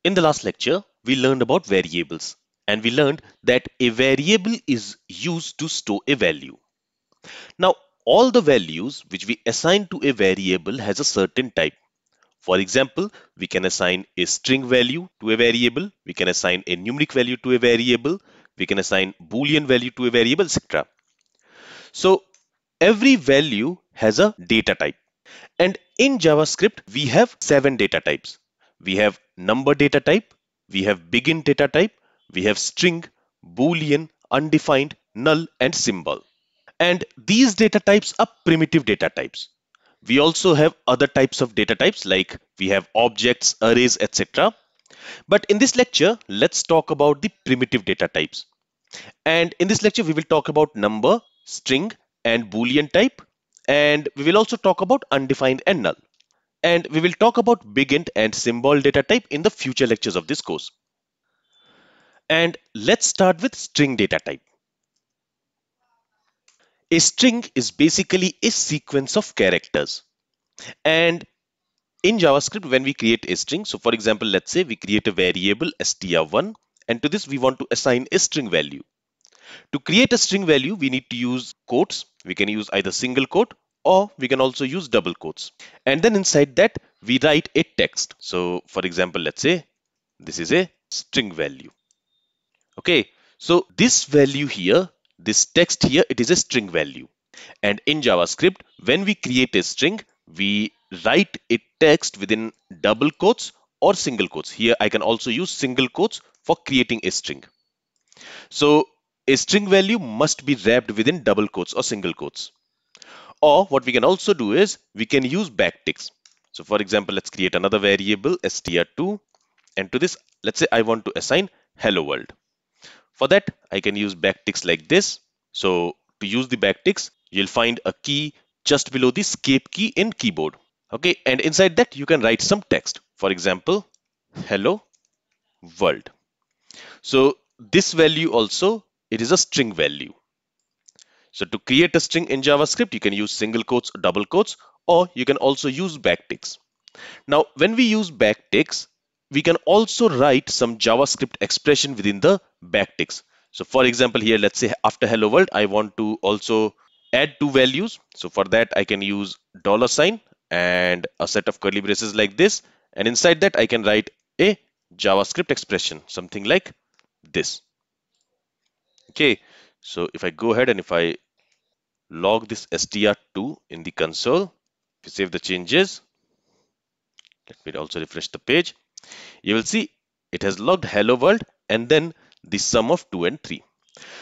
In the last lecture, we learned about variables, and we learned that a variable is used to store a value. Now, all the values which we assign to a variable has a certain type. For example, we can assign a string value to a variable, we can assign a numeric value to a variable, we can assign Boolean value to a variable, etc. So, every value has a data type. And in JavaScript, we have 7 data types. We have number data type, we have begin data type, we have string, Boolean, undefined, null, and symbol. And these data types are primitive data types. We also have other types of data types like we have objects, arrays, etc. But in this lecture, let's talk about the primitive data types. And in this lecture, we will talk about number, string, and Boolean type. And we will also talk about undefined and null. And we will talk about big-int and symbol data type in the future lectures of this course. And let's start with string data type. A string is basically a sequence of characters. And in JavaScript, when we create a string, so for example, let's say we create a variable str1, and to this we want to assign a string value. To create a string value, we need to use quotes. We can use either single quote or we can also use double quotes. And then inside that, we write a text. So for example, let's say this is a string value. Okay, so this value here, this text here, it is a string value. And in JavaScript, when we create a string, we write a text within double quotes or single quotes. Here I can also use single quotes for creating a string. So a string value must be wrapped within double quotes or single quotes. Or what we can also do is we can use backticks. So for example, let's create another variable str2, and to this, let's say I want to assign hello world. For that, I can use backticks like this. So to use the backticks, you'll find a key just below the escape key in keyboard. Okay, and inside that you can write some text. For example, hello world. So this value also, it is a string value. So to create a string in JavaScript, you can use single quotes or double quotes, or you can also use backticks. Now, when we use backticks, we can also write some JavaScript expression within the backticks. So for example, here, let's say after hello world, I want to also add two values. So for that, I can use $sign and a set of curly braces like this. And inside that, I can write a JavaScript expression, something like this. Okay, so if I go ahead and if I log this str2 in the console, if you save the changes, let me also refresh the page, you will see it has logged hello world and then the sum of 2 and 3.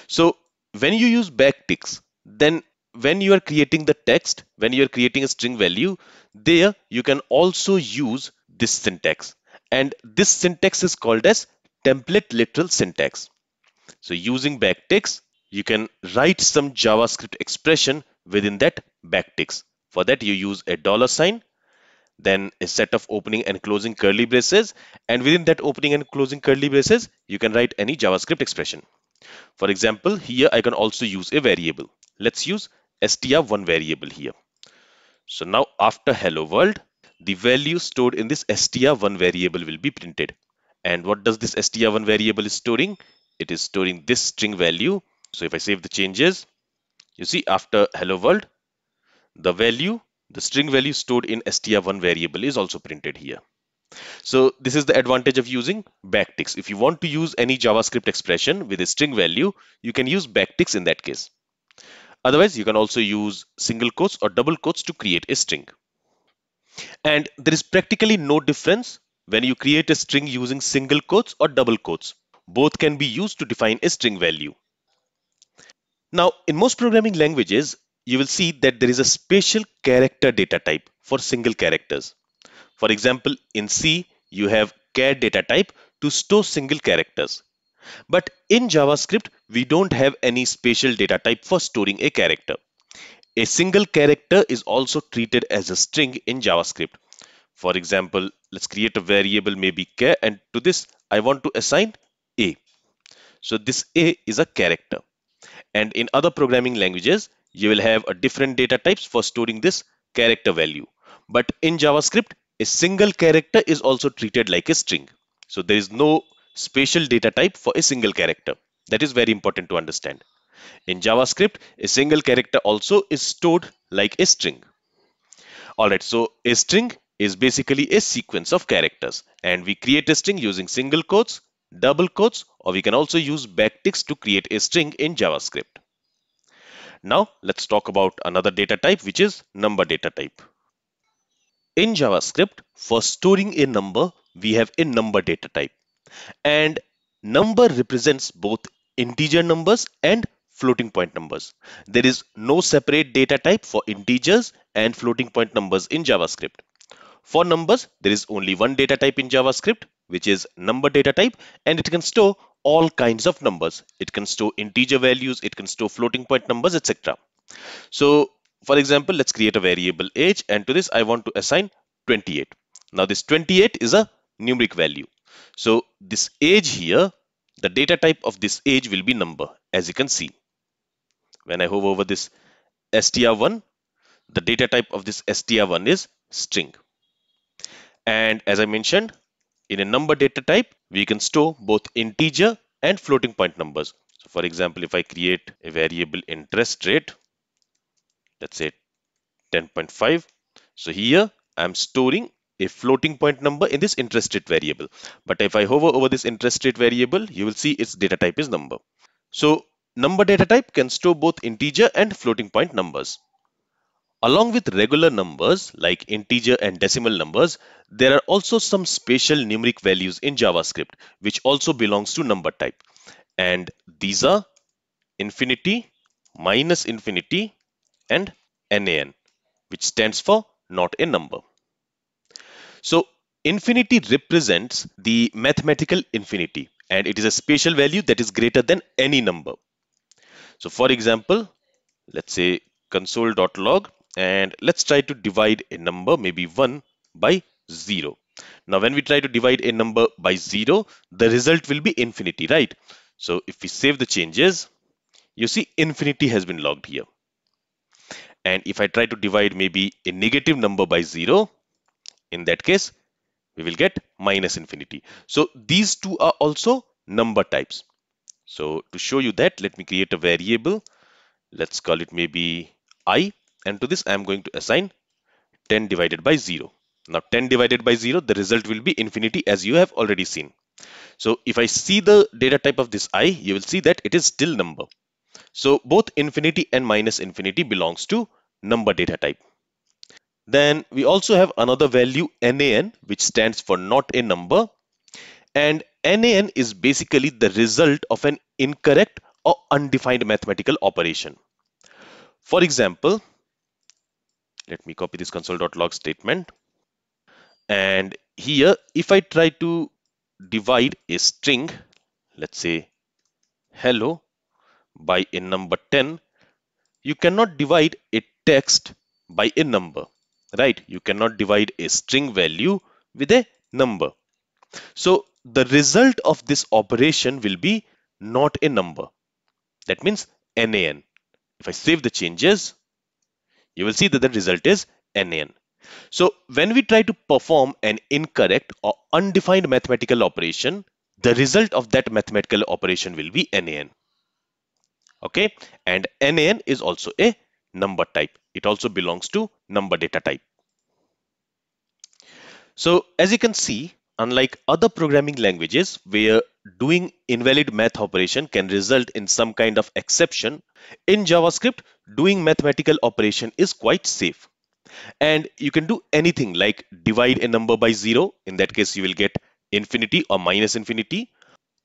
So when you use backticks, then when you are creating the text, when you are creating a string value, there you can also use this syntax. And this syntax is called as template literal syntax. So using backticks, you can write some JavaScript expression within that backticks. For that, you use a $sign, then a set of opening and closing curly braces, and within that opening and closing curly braces, you can write any JavaScript expression. For example, here I can also use a variable. Let's use str1 variable here. So now after hello world, the value stored in this str1 variable will be printed. And what does this str1 variable is storing? It is storing this string value. So if I save the changes, you see after hello world, the string value stored in str1 variable is also printed here. So this is the advantage of using backticks. If you want to use any JavaScript expression with a string value, you can use backticks in that case. Otherwise, you can also use single quotes or double quotes to create a string. And there is practically no difference when you create a string using single quotes or double quotes. Both can be used to define a string value. Now, in most programming languages, you will see that there is a special character data type for single characters. For example, in C, you have char data type to store single characters. But in JavaScript, we don't have any special data type for storing a character. A single character is also treated as a string in JavaScript. For example, let's create a variable maybe char, and to this I want to assign a. So this a is a character. And in other programming languages, you will have a different data types for storing this character value. But in JavaScript, a single character is also treated like a string. So there is no special data type for a single character. That is very important to understand. In JavaScript, a single character also is stored like a string. Alright, so a string is basically a sequence of characters, and we create a string using single quotes, double quotes, or we can also use backticks to create a string in JavaScript. Now let's talk about another data type, which is number data type. In JavaScript, for storing a number, we have a number data type, and number represents both integer numbers and floating point numbers. There is no separate data type for integers and floating point numbers in JavaScript. For numbers, there is only one data type in JavaScript, which is number data type, and it can store all kinds of numbers. It can store integer values, it can store floating point numbers, etc. So, for example, let's create a variable age, and to this I want to assign 28. Now, this 28 is a numeric value. So, this age here, the data type of this age will be number, as you can see. When I hover over this str1, the data type of this str1 is string. And as I mentioned, in a number data type, we can store both integer and floating point numbers. So for example, if I create a variable interest rate, let's say 10.5. So here I'm storing a floating point number in this interest rate variable. But if I hover over this interest rate variable, you will see its data type is number. So number data type can store both integer and floating point numbers. Along with regular numbers like integer and decimal numbers, there are also some special numeric values in JavaScript which also belongs to number type. And these are infinity, minus infinity, and nan, which stands for not a number. So infinity represents the mathematical infinity, and it is a special value that is greater than any number. So for example, let's say console.log, and let's try to divide a number, maybe 1, by 0. Now when we try to divide a number by 0, the result will be infinity, right? So if we save the changes, you see infinity has been logged here. And if I try to divide maybe a negative number by 0, in that case we will get minus infinity. So these two are also number types. So to show you that, let me create a variable. Let's call it maybe I, and to this I am going to assign 10 divided by 0. Now 10 divided by 0, the result will be infinity, as you have already seen. So if I see the data type of this I, you will see that it is still number. So both infinity and minus infinity belongs to number data type. Then we also have another value nan, which stands for not a number, and nan is basically the result of an incorrect or undefined mathematical operation. For example, let me copy this console.log statement. And here, if I try to divide a string, let's say hello, by a number 10, you cannot divide a text by a number, right? You cannot divide a string value with a number. So the result of this operation will be not a number. That means nan. If I save the changes, you will see that the result is nan. So when we try to perform an incorrect or undefined mathematical operation, the result of that mathematical operation will be nan. Okay, and nan is also a number type. It also belongs to number data type. So as you can see, unlike other programming languages where doing invalid math operation can result in some kind of exception, in JavaScript, doing mathematical operation is quite safe. And you can do anything like divide a number by 0. In that case, you will get infinity or minus infinity.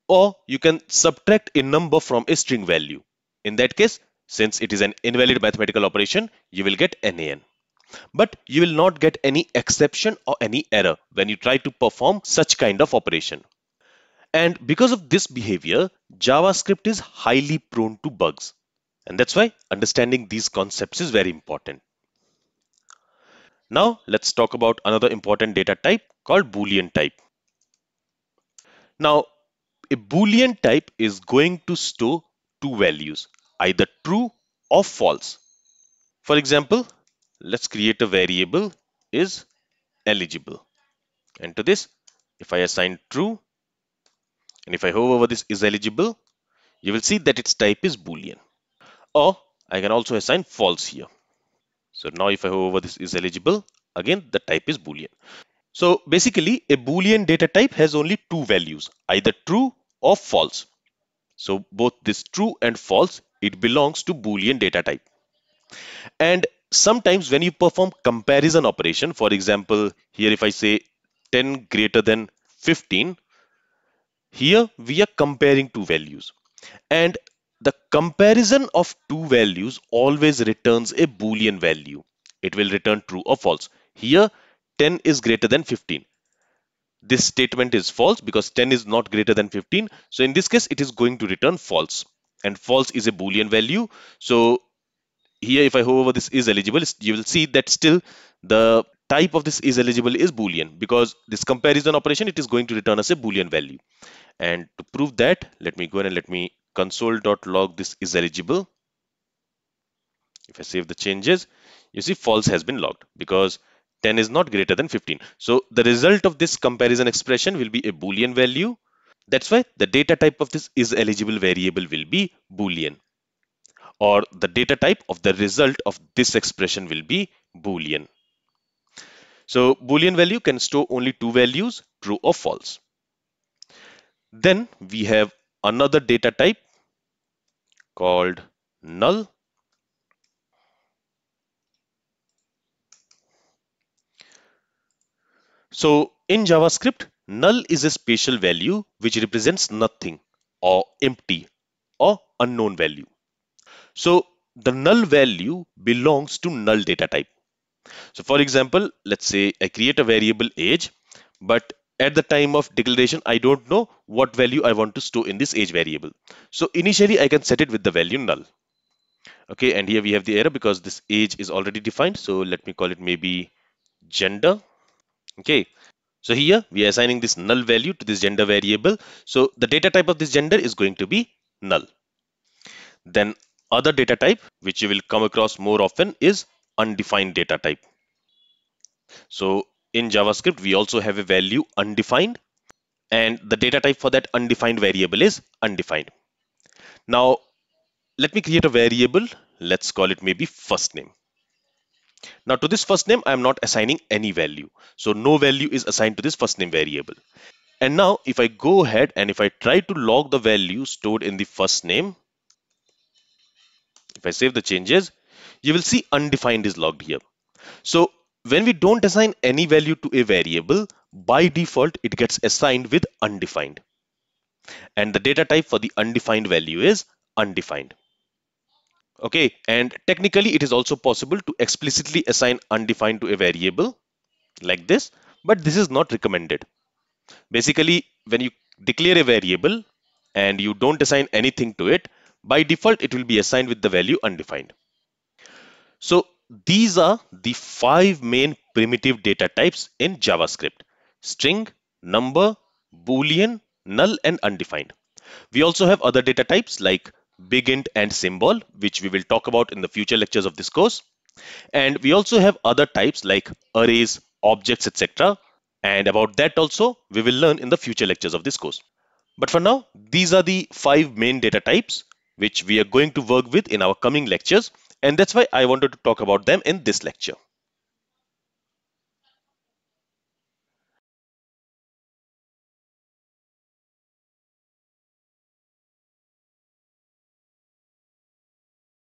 Or you can subtract a number from a string value. In that case, since it is an invalid mathematical operation, you will get nan. But you will not get any exception or any error when you try to perform such kind of operation. And because of this behavior, JavaScript is highly prone to bugs. And that's why understanding these concepts is very important. Now let's talk about another important data type called Boolean type. Now a Boolean type is going to store two values, either true or false. For example, let's create a variable is eligible. And to this, if I assign true, And if I hover over this is eligible, you will see that its type is Boolean. Or I can also assign false here. So now if I hover over this is eligible, again the type is Boolean. So basically a Boolean data type has only two values, either true or false. So both this true and false, it belongs to Boolean data type. And sometimes when you perform comparison operation, for example, here if I say 10 greater than 15, here we are comparing two values. And the comparison of two values always returns a Boolean value. It will return true or false. Here 10 is greater than 15. This statement is false because 10 is not greater than 15. So in this case, it is going to return false. And false is a Boolean value. So here if I hover over this is eligible, you will see that still the type of this is eligible is Boolean, because this comparison operation, it is going to return us a Boolean value. And to prove that, let me go ahead and let me console.log this is eligible. If I save the changes, you see false has been logged because 10 is not greater than 15. So the result of this comparison expression will be a Boolean value. That's why the data type of this is eligible variable will be Boolean, or the data type of the result of this expression will be Boolean. So Boolean value can store only two values, true or false. Then we have another data type called null. So in JavaScript, null is a special value which represents nothing or empty or unknown value. So the null value belongs to null data type. So for example, let's say I create a variable age, but at the time of declaration, I don't know what value I want to store in this age variable. So initially I can set it with the value null. Okay, and here we have the error because this age is already defined. So let me call it maybe gender. Okay, so here we are assigning this null value to this gender variable. So the data type of this gender is going to be null. Then other data type which you will come across more often is undefined data type. So in JavaScript, we also have a value undefined, and the data type for that undefined variable is undefined. Now let me create a variable. Let's call it maybe first name. Now to this first name, I am not assigning any value. So no value is assigned to this first name variable. And now if I go ahead and if I try to log the value stored in the first name, if I save the changes, you will see undefined is logged here. So when we don't assign any value to a variable, by default, it gets assigned with undefined. And the data type for the undefined value is undefined. Okay, and technically it is also possible to explicitly assign undefined to a variable like this, but this is not recommended. Basically, when you declare a variable and you don't assign anything to it, by default it will be assigned with the value undefined. So these are the five main primitive data types in JavaScript: string, number, Boolean, null, and undefined. We also have other data types like big int and symbol, which we will talk about in the future lectures of this course. And we also have other types like arrays, objects, etc. And about that also we will learn in the future lectures of this course. But for now, these are the five main data types which we are going to work with in our coming lectures. And that's why I wanted to talk about them in this lecture.